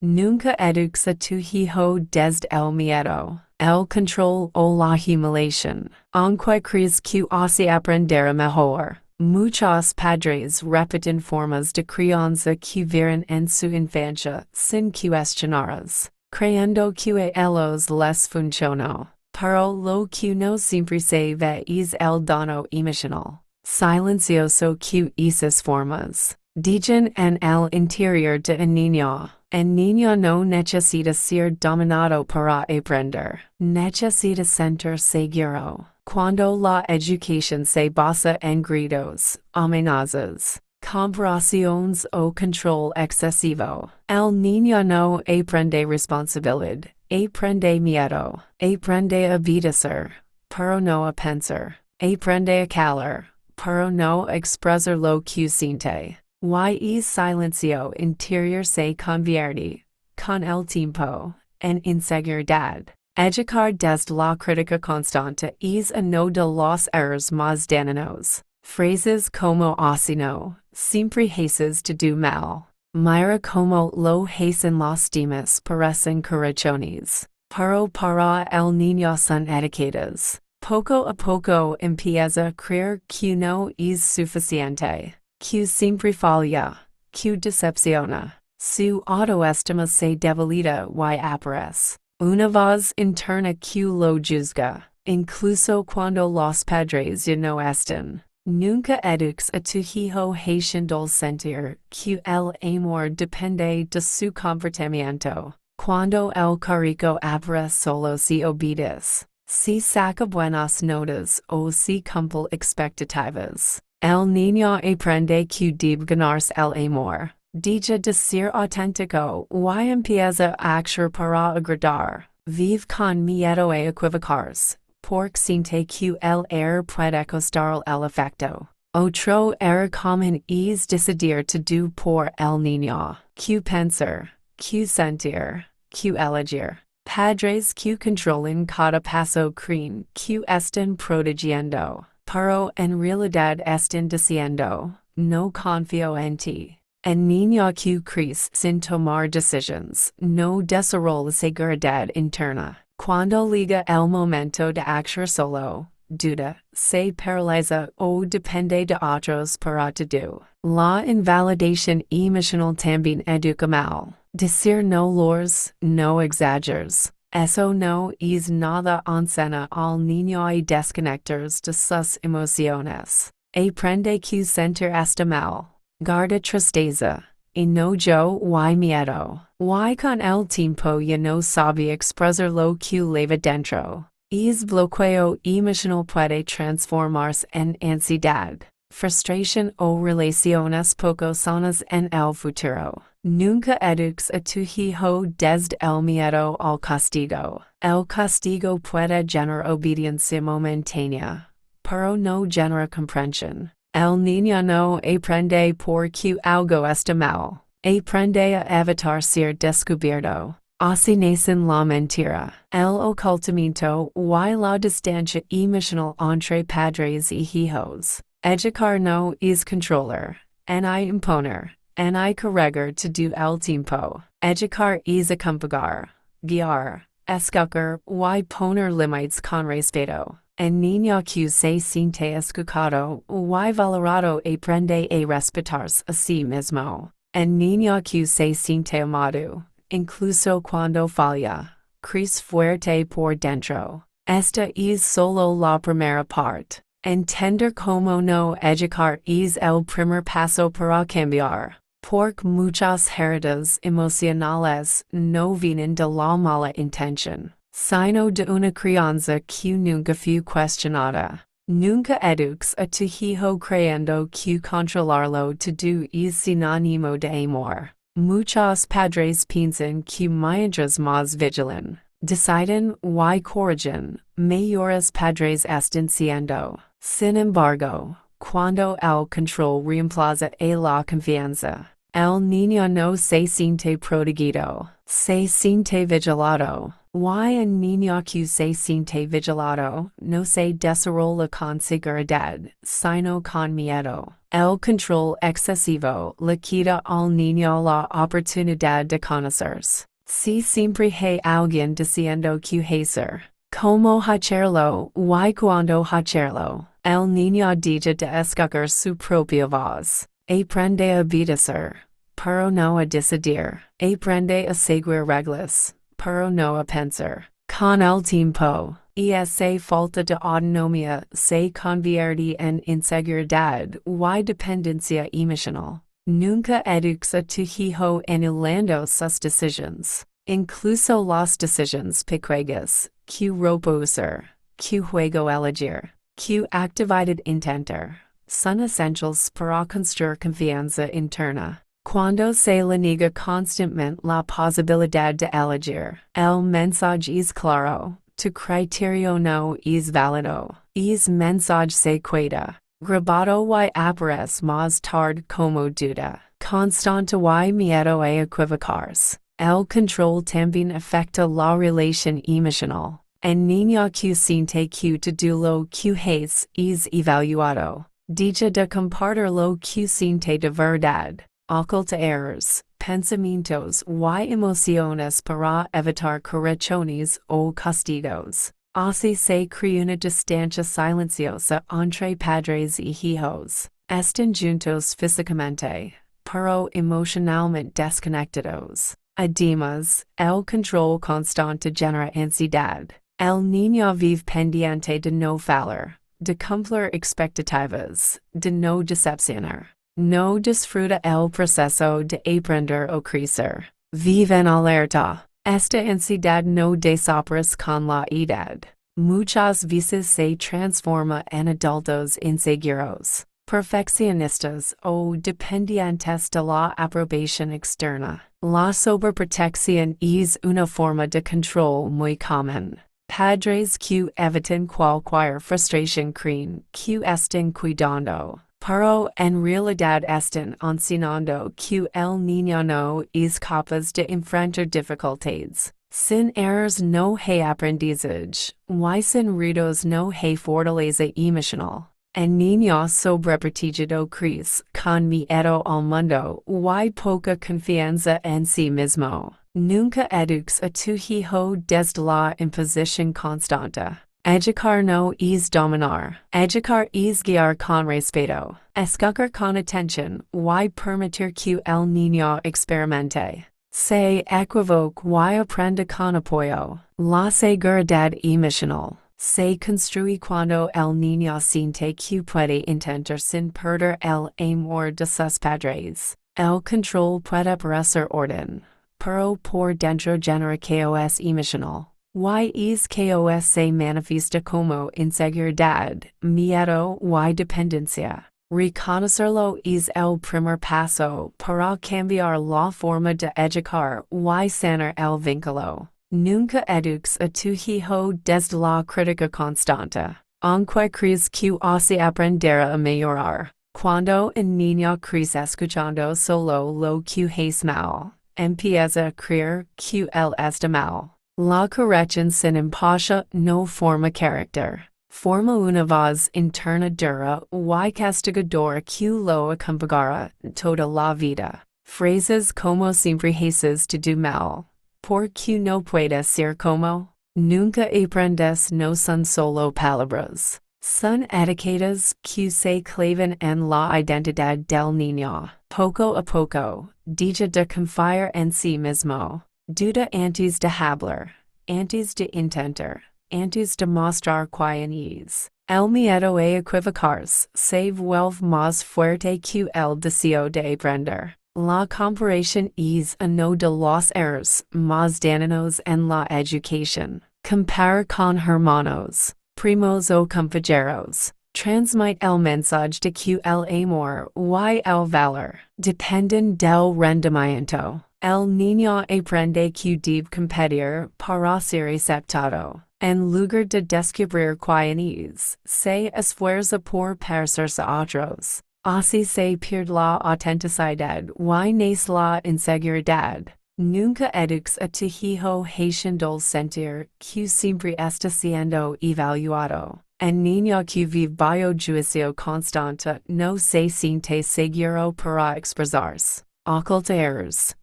Nunca eduques a tu hijo desde el miedo, el control o la humiliación, aunque crees que así aprenderá mejor. Muchos padres repiten formas de crianza que vieron en su infancia sin cuestionarlas, creyendo que ellos les funcionó. Pero lo que no siempre se ve es el daño emocional silencioso que esas formas dejan en el interior de un niño. El niño no necesita ser dominado para aprender, necesita sentir seguro. Cuando la educación se basa en gritos, amenazas, comparaciones o control excesivo, el niño no aprende responsabilidad, aprende miedo, aprende a obedecer, pero no a pensar, aprende a callar, pero no expresar lo que siente. Y silencio interior se convierte, con el tiempo, en inseguridad. Educar desde la crítica constante es uno de los errores más dañinos. Phrases como así no, siempre haces todo mal. Mira como lo hacen los demás parecen corazones. Pero para el niño son etiquetas. Poco a poco empieza a creer que no es suficiente. Que siempre falla, que decepciona, su autoestima se debilita y aparece una voz interna que lo juzga, incluso cuando los padres ya no están. Nunca eduques a tu hijo haciendo sentir que el amor depende de su comportamiento. Cuando el carico aparece solo si obedeces, si saca buenas notas o si cumple expectativas. El niño aprende que debe ganarse el amor, deja de ser auténtico y empieza a actuar para agradar. Vive con miedo a equivocarse, porque siente que el error puede costar el afecto. Otro error común es decidir todo por el niño. Que pensar, que sentir, que elegir. Padres que controlan cada paso creen que están protegiendo. Pero en realidad están diciendo, no confío en ti. El niño que crece sin tomar decisiones no desarrolla seguridad interna. Cuando llega el momento de actuar solo, duda, se paraliza o depende de otros para todo. La invalidación emocional también educa mal. Decir no lors, no exageres. Eso no es nada enseña al niño a desconectarse de sus emociones. Aprende que sentir está mal. Guarda tristeza, enojo y miedo. Y con el tiempo ya no sabe expresar lo que lleva dentro. Es bloqueo emocional puede transformarse en ansiedad, frustración o relaciones poco sanas en el futuro. Nunca eduques a tu hijo desde el miedo al castigo. El castigo puede generar obediencia momentánea, pero no genera comprensión. El niño no aprende porque algo está mal. Aprende a evitar ser descubierto. Así nacen la mentira, el ocultamiento y la distancia emocional entre padres y hijos. Educar no es controlar, ni imponer. Ni corregir todo el tiempo. Educar es acompañar, guiar, escuchar y poner límites con respeto. El niño que se siente escuchado y valorado aprende a respetarse a sí mismo. El niño que se siente amado, incluso cuando falla, crece fuerte por dentro. Esta es solo la primera parte. Entender cómo no educar es el primer paso para cambiar. Porque muchas heridas emocionales no vienen de la mala intención, sino de una crianza que nunca fue cuestionada. Nunca eduques a tu hijo creyendo que controlarlo todo es sinónimo de amor. Muchos padres piensan que mientras más vigilan, deciden y corrigen, mayores padres están siendo. Sin embargo, cuando el control reemplaza a la confianza, el niño no se siente protegido, se siente vigilado. Y el niño que se siente vigilado no se desarrolla con seguridad, sino con miedo. El control excesivo le quita al niño la oportunidad de conocerse. Si siempre hay alguien diciendo que hacer, como hacerlo y cuando hacerlo, el niño deja de escuchar su propia voz. Aprende a obedecer, pero no a decidir. Aprende a seguir reglas, pero no a pensar. Con el tiempo, esa falta de autonomía se convierte en inseguridad y dependencia emocional. Nunca eduques a tu hijo anulando sus decisiones, incluso las decisiones pequeñas, que ropa usar, que juego elegir, que actividad intentar, son esenciales para construir confianza interna. Cuando se le niega constantemente la posibilidad de elegir, el mensaje es claro, tu criterio no es válido, es mensaje se queda, grabado y aparece más tarde como duda, constante y miedo a equivocarse. El control también afecta la relación emocional. El niño que siente que todo lo que hace es evaluado, deja de compartir lo que siente de verdad. Oculta errores, pensamientos y emociones para evitar correcciones o castigos. Así se crea una distancia silenciosa entre padres y hijos. Están juntos físicamente, pero emocionalmente desconectados. Además, el control constante genera ansiedad. El niño vive pendiente de no fallar, de cumplir expectativas, de no decepcionar. No disfruta el proceso de aprender o crecer. Vive en alerta. Esta ansiedad no desaparece con la edad. Muchas veces se transforma en adultos inseguros, perfeccionistas o dependientes de la aprobación externa. La sobreprotección es una forma de control muy común. Padres que evitan cualquier frustración creen que están cuidando. Pero en realidad están enseñando que el niño no es capaz de enfrentar dificultades. Sin errores no hay aprendizaje, y sin ruidos no hay fortaleza emocional. El niño sobreprotegido crece con miedo al mundo y poca confianza en sí mismo. Nunca eduques a tu hijo desde la imposición constante. Educar no es dominar. Educar es guiar con respeto. Escuchar con atención y permitir que el niño experimente. Se equivoque y aprenda con apoyo. La seguridad emocional se construye cuando el niño siente que puede intentar sin perder el amor de sus padres. El control puede parecer orden, pero por dentro genera caos emocional. Y es caos se manifiesta como inseguridad, miedo y dependencia. Reconocerlo es el primer paso para cambiar la forma de educar y sanar el vínculo. Nunca eduques a tu hijo desde la crítica constante, aunque crees que así aprenderá a mejorar. Cuando un niño crece escuchando solo lo que hace mal, empieza a creer que él está mal. La corrección sin empatía no forma carácter. Forma una voz interna dura y castigadora que lo acompañará toda la vida. Frases como siempre haces todo mal. ¿Por qué no puedes ser como? Nunca aprendes no son solo palabras. Son etiquetas que se clavan en la identidad del niño. Poco a poco, deja de confiar en sí mismo. Duda antes de hablar, antes de intentar, antes de mostrar quién es. El miedo a equivocarse se vuelve más fuerte que el deseo de aprender. La comparación es uno de los errores más dañinos en la educación. Compara con hermanos, primos o compañeros. Transmite el mensaje de que el amor y el valor dependen del rendimiento. El niño aprende que debe competir para ser aceptado. En lugar de descubrir quién es, se esfuerza por parecerse a otros. Así se pierde la autenticidad y nace la inseguridad. Nunca eduques a tu hijo haciendo sentir que siempre está siendo evaluado. El niño que vive bajo juicio constante no se siente seguro para expresarse. Oculta errores.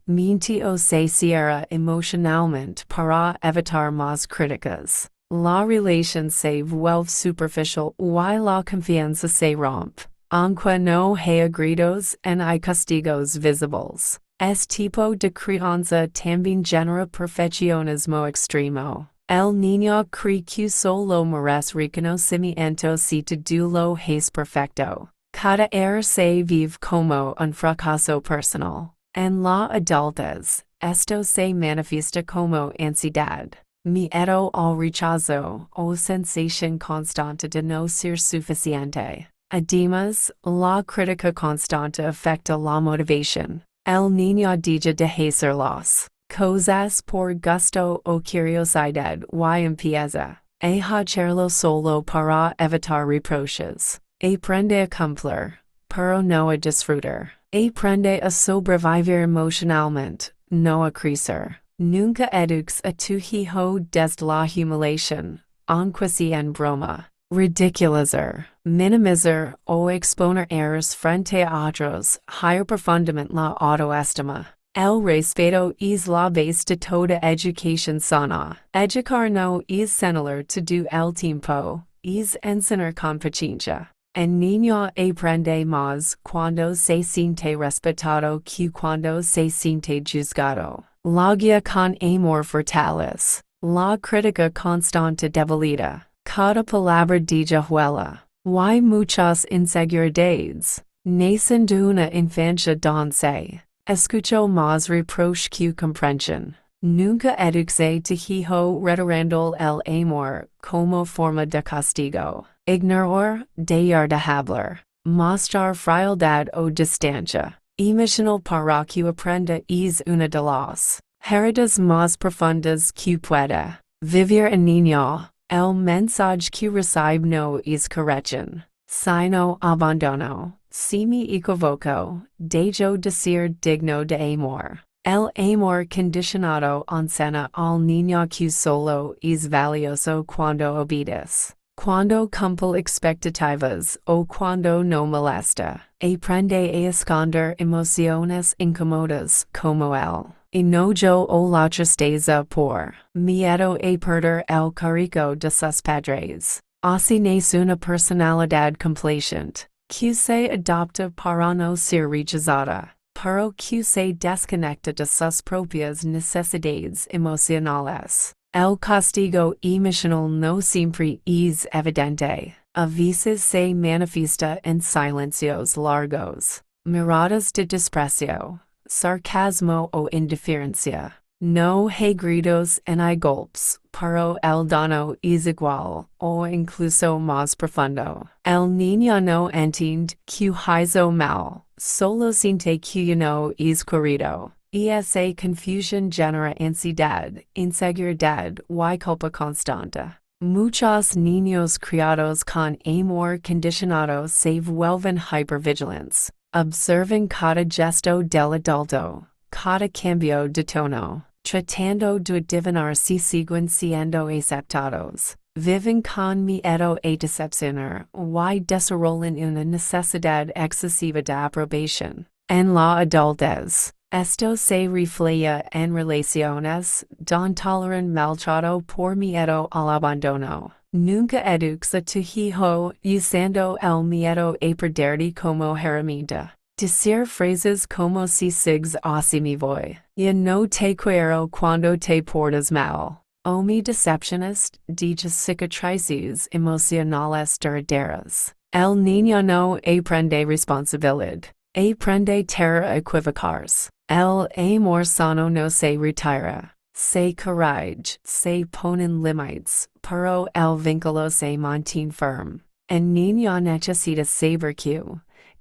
Miente o se cierra emocionalmente para evitar más críticas. La relación se vuelve superficial y la confianza se rompe. Aunque no haya gritos and hay castigos visibles. Este tipo de crianza también genera perfeccionismo extremo. El niño cree que solo merece reconocimiento si todo lo es perfecto. Cada error se vive como un fracaso personal. En la adultez, esto se manifiesta como ansiedad, miedo al rechazo o sensación constante de no ser suficiente. Además, la crítica constante afecta la motivación. El niño deja de hacer las cosas por gusto o curiosidad y empieza a hacerlo solo para evitar reproches. Aprende a cumplir, pero no a disfrutar. Aprende a sobrevivir emocionalmente, no a crecer. Nunca eduques a tu hijo desde la humiliación, aunque sea en broma. Ridiculizar, minimizar o exponer errores frente a otros higher profundamente la autoestima. El respeto es la base de toda educación sana. Educar no es señalar todo el tiempo, es enseñar con paciencia. El niño aprende más cuando se siente respetado que cuando se siente juzgado. La guía con amor fortalece. La crítica constante debilita. Cada palabra dicha huela. Hay muchas inseguridades. Nacen de una infancia donde escucho más reproche que comprensión. Nunca eduques a tu hijo retirando el amor como forma de castigo. Ignorar, dejar de hablar. Mostrar frialdad o distancia. Emocional para que aprenda es una de las heridas más profundas que pueda vivir en niño. El mensaje que recibe no es corrección, sino abandono. Si me equivoco, dejo de ser digno de amor. El amor condicionado enseña al niño que solo es valioso cuando obedeces. Cuando cumple expectativas o cuando no molesta. Aprende a esconder emociones incómodas como el enojo o la tristeza por miedo a perder el cariño de sus padres. Así nace una personalidad complacente, que se adopta para no ser rechazada, pero que se desconecta de sus propias necesidades emocionales. El castigo emocional no siempre es evidente. A veces se manifiesta en silencios largos, miradas de desprecio, sarcasmo o indiferencia. No hay gritos en hay golpes, pero el daño es igual o incluso más profundo. El niño no entiende que hizo mal, solo siente que no es querido. Esa confusión genera ansiedad, inseguridad y culpa constante. Muchos niños criados con amor condicionado se vuelven hypervigilantes, observan cada gesto del adulto, cada cambio de tono, tratando de adivinar si siguen siendo aceptados. Viven con miedo a decepcionar y desarrollan una necesidad excesiva de aprobación. En la adultez, esto se refleja en relaciones donde toleran maltrato por miedo al abandono. Nunca eduques a tu hijo usando el miedo a perderte como herramienta. Decir frases como si sigues así me voy. Ya no te quiero cuando te portas mal. O mi decepcionist dichas cicatrices emocionales duraderas. El niño no aprende responsabilidad. Aprende a equivocarse. El amor sano no se retira. Se corrige, se ponen límites, pero el vínculo se mantiene firme. El niño necesita saber que,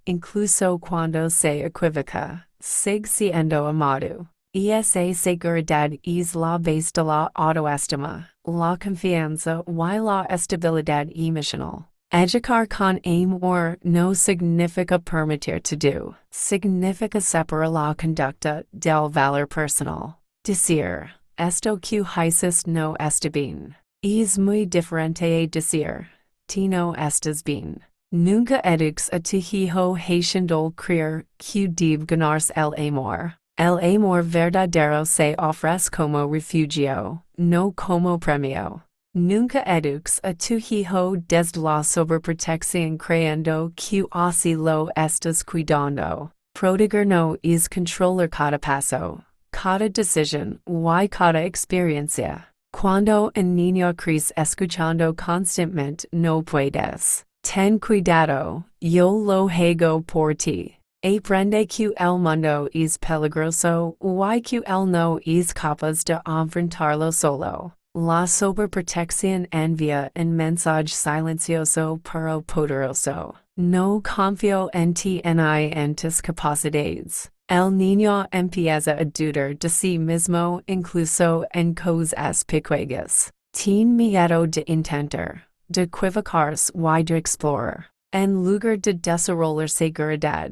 incluso cuando se equivoca, sigue siendo amado. Esa seguridad es la base de la autoestima, la confianza y la estabilidad emocional. Educar con amor no significa permitir to do, significa separar la conducta del valor personal. Decir, esto que hiciste no está bien. Es muy diferente a decir, ti no estás bien. Nunca eduques a tu hijo haciendo creer que debe ganarse el amor. El amor verdadero se ofrece como refugio, no como premio. Nunca eduques a tu hijo desde la sobreprotección creyendo que así lo estás cuidando. Proteger no es controlar cada paso, cada decisión y cada experiencia. Cuando un niño crece escuchando constantemente no puedes. Ten cuidado, yo lo hago por ti. Aprende que el mundo es peligroso y que él no es capaz de enfrentarlo solo. La sobreprotección envía un mensaje silencioso pero poderoso. No confío en ti ni en tus capacidades. El niño empieza a dudar de sí mismo incluso en cosas pequeñas. Tiene miedo de intentar, de equivocarse y de explorar. En lugar de desarrollar seguridad,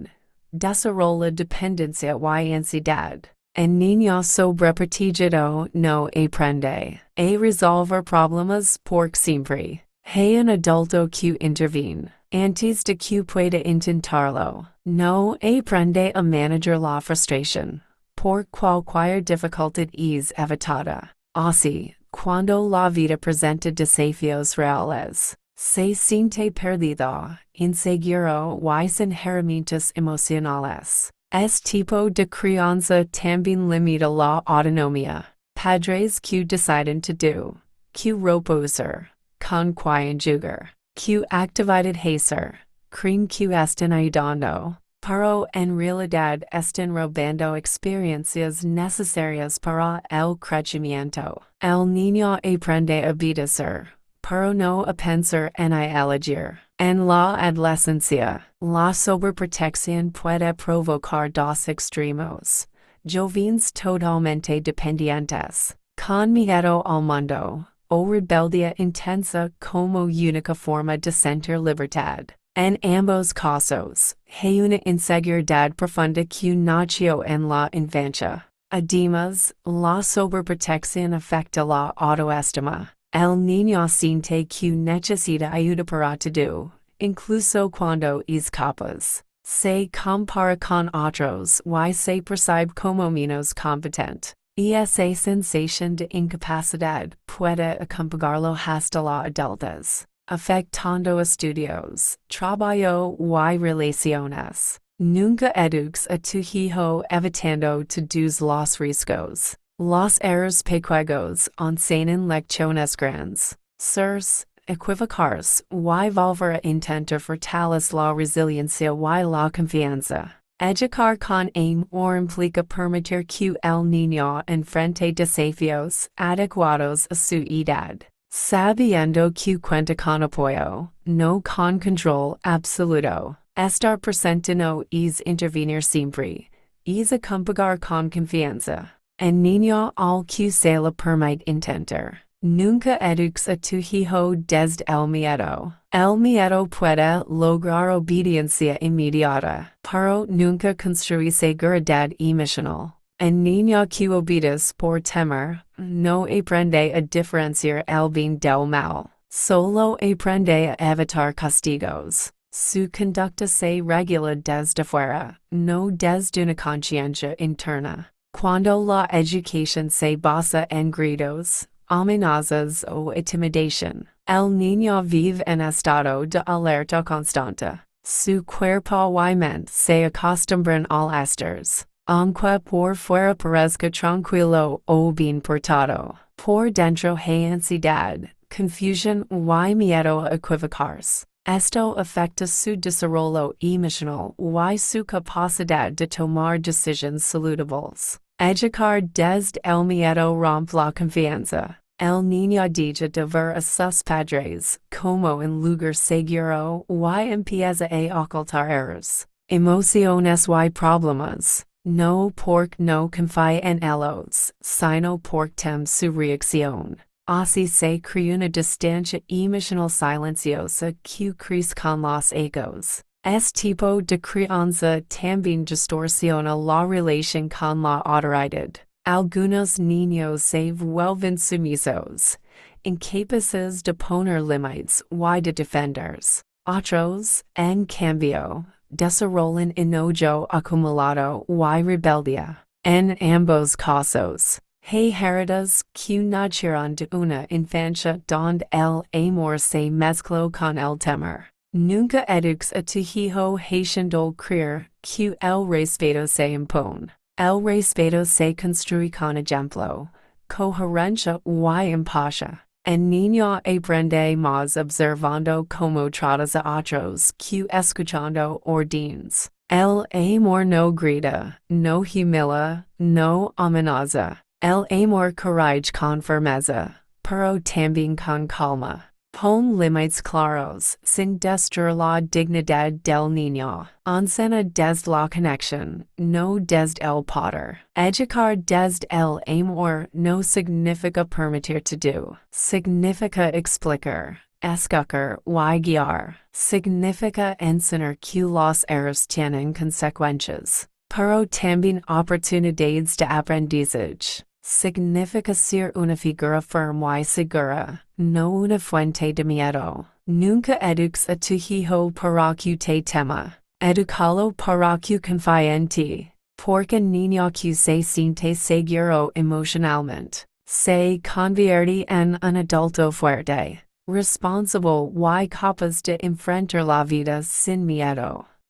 desarrolla dependencia y ansiedad. El niño sobreprotegido no aprende a resolver problemas por siempre. Hay un adulto que interviene. Antes de que pueda intentarlo, no aprende a manejar la frustración. Por cualquier dificultad es evitada. Así, cuando la vida presenta desafíos reales, se siente perdido, inseguro y sin herramientas emocionales. Este tipo de crianza también limita la autonomía. Padres que deciden to do, que ropa usar, con quién jugar, que actividad hacer, creen que están ayudando, pero en realidad están robando experiencias necesarias para el crecimiento. El niño aprende a obedecer, pero no a pensar en elegir. En la adolescencia, la sobreprotección puede provocar dos extremos. Jóvenes totalmente dependientes, con miedo al mundo, o rebeldia intensa como única forma de sentir libertad. En ambos casos, hay una inseguridad profunda que nació en la infancia. Además, la sobreprotección afecta la autoestima. El niño siente que necesita ayuda para todo, incluso cuando es capaz. Se compara con otros y se percibe como menos competente. Y esa sensación de incapacidad puede acompañarlo hasta la adultez, afectando estudios, trabajo y relaciones. Nunca eduques a tu hijo evitando todos los riesgos. Los errores pequeños enseñan lecciones grandes. Sirs, equivocarse y volver a intentar fortalece la resiliencia y la confianza. Educar con amor implica permitir que el niño enfrente desafíos adecuados a su edad, sabiendo que cuenta con apoyo, no con control absoluto. Estar presente no es intervenir siempre, es acompañar con confianza. El niño al que se le permite intentar. Nunca eduques a tu hijo desde el miedo. El miedo puede lograr obediencia inmediata, pero nunca construye seguridad emocional. El niño que obedece por temer no aprende a diferenciar el bien del mal, solo aprende a evitar castigos. Su conducta se regula desde fuera, no desde una conciencia interna. Cuando la educación se basa en gritos, amenazas o intimidación, el niño vive en estado de alerta constante. Su cuerpo y mente se acostumbran al estrés, aunque por fuera parezca tranquilo o bien portado. Por dentro hay ansiedad, confusión y miedo a equivocarse. Esto afecta su desarrollo emocional y su capacidad de tomar decisiones saludables. Educar desde el miedo rompe la confianza. El niño deja de ver a sus padres como un lugar seguro y empieza a ocultar errores, emociones y problemas. No porque no confía en ellos, sino porque teme su reacción. Así se crea una distancia emocional silenciosa que crece con los egos. Este tipo de crianza también distorsiona la relación con la autoridad. Algunos niños se vuelven sumisos, incapaces de poner límites y de defenderse. Otros, en cambio, desarrollan enojo acumulado y rebeldía. En ambos casos, hay heridas que nacieron de una infancia donde el amor se mezcló con el temor. Nunca eduques a tu hijo haciendo creer que el respeto se impone. El respeto se construye con ejemplo, coherencia y empatía. El niño aprende más observando cómo tratas a otros que escuchando órdenes. El amor no grita, no humilla, no amenaza. El amor corrige con firmeza, pero también con calma. Pon límites claros, sin destruir la dignidad del niño. Enseña desde la conexión, no desde el poder. Educar desde el amor no significa permitir todo. Significa explicar, escuchar y guiar. Significa enseñar que los errores tienen consecuencias, pero también oportunidades de aprendizaje. Significa ser una figura firme y segura, no una fuente de miedo. Nunca eduques a tu hijo para que te tema. Educalo para que confíe en ti. Porque niño que se siente seguro emocionalmente se convierte en un adulto fuerte, responsable y capaz de enfrentar la vida sin miedo.